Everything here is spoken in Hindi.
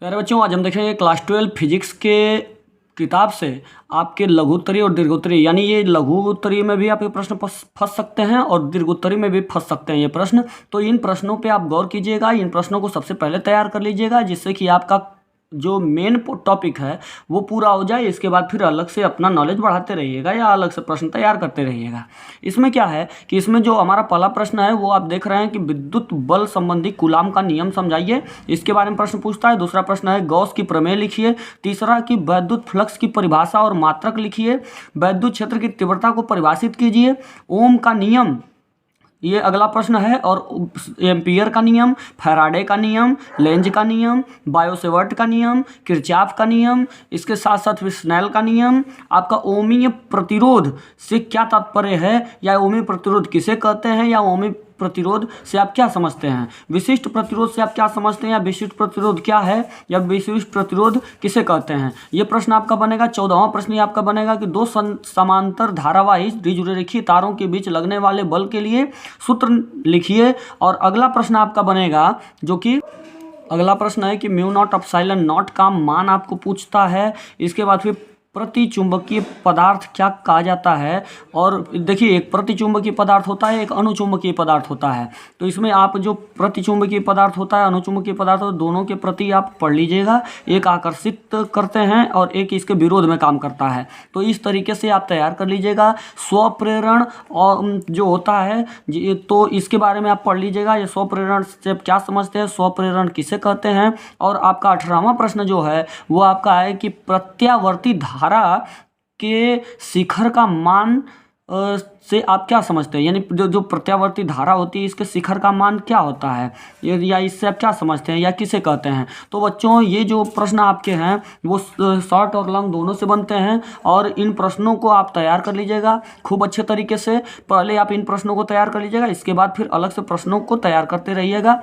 प्यारे बच्चों, आज हम देखेंगे क्लास 12 फिजिक्स के किताब से आपके लघुत्तरीय और दीर्घोत्तरीय, यानी ये लघुत्तरीय में भी आपके प्रश्न फंस सकते हैं और दीर्घोत्तरीय में भी फंस सकते हैं ये प्रश्न। तो इन प्रश्नों पे आप गौर कीजिएगा, इन प्रश्नों को सबसे पहले तैयार कर लीजिएगा, जिससे कि आपका जो मेन टॉपिक है वो पूरा हो जाए। इसके बाद फिर अलग से अपना नॉलेज बढ़ाते रहिएगा या अलग से प्रश्न तैयार करते रहिएगा। इसमें क्या है कि इसमें जो हमारा पहला प्रश्न है वो आप देख रहे हैं कि विद्युत बल संबंधी कूलाम का नियम समझाइए, इसके बारे में प्रश्न पूछता है। दूसरा प्रश्न है गॉस की प्रमेय लिखिए। तीसरा कि वैद्युत फ्लक्स की परिभाषा और मात्रक लिखिए। वैद्युत क्षेत्र की तीव्रता को परिभाषित कीजिए। ओम का नियम, ये अगला प्रश्न है। और एम्पियर का नियम, फैराडे का नियम, लेंज का नियम, बायोसेवर्ट का नियम, किरचॉफ का नियम, इसके साथ साथ स्नेल का नियम। आपका ओमीय प्रतिरोध से क्या तात्पर्य है, या ओमीय प्रतिरोध किसे कहते हैं, या ओमीय प्रतिरोध से आप क्या समझते हैं, विशिष्ट प्रतिरोध से आप क्या समझते हैं, या विशिष्ट प्रतिरोध क्या है, या विशिष्ट प्रतिरोध किसे कहते हैं। ये प्रश्न आपका बनेगा। 14वां प्रश्न ये आपका बनेगा कि दो समांतर धारावाही रेखीय तारों के बीच लगने वाले बल के लिए सूत्र लिखिए। और अगला प्रश्न आपका बनेगा जो कि अगला प्रश्न है कि म्यू नॉट एप्सिलॉन नॉट का मान आपको पूछता है। इसके बाद फिर प्रतिचुंबकीय पदार्थ क्या कहा जाता है। और देखिए, एक प्रतिचुंबकीय पदार्थ होता है, एक अनुचुंबकीय पदार्थ होता है। तो इसमें आप जो प्रतिचुंबकीय पदार्थ होता है, अनुचुंबकीय पदार्थ होता है, दोनों के प्रति आप पढ़ लीजिएगा। एक आकर्षित करते हैं और एक इसके विरोध में काम करता है। तो इस तरीके से आप तैयार कर लीजिएगा। स्वप्रेरण और जो होता है तो इसके बारे में आप पढ़ लीजिएगा। ये स्वप्रेरण से क्या समझते हैं, स्वप्रेरण किसे कहते हैं। और आपका 18वां प्रश्न जो है वो आपका है कि प्रत्यावर्ती धारा के शिखर का मान से आप क्या समझते हैं, यानी जो प्रत्यावर्ती धारा होती है इसके शिखर का मान क्या होता है, या इससे आप क्या समझते हैं या किसे कहते हैं। तो बच्चों, ये जो प्रश्न आपके हैं वो शॉर्ट और लॉन्ग दोनों से बनते हैं, और इन प्रश्नों को आप तैयार कर लीजिएगा खूब अच्छे तरीके से। पहले आप इन प्रश्नों को तैयार कर लीजिएगा, इसके बाद फिर अलग से प्रश्नों को तैयार करते रहिएगा।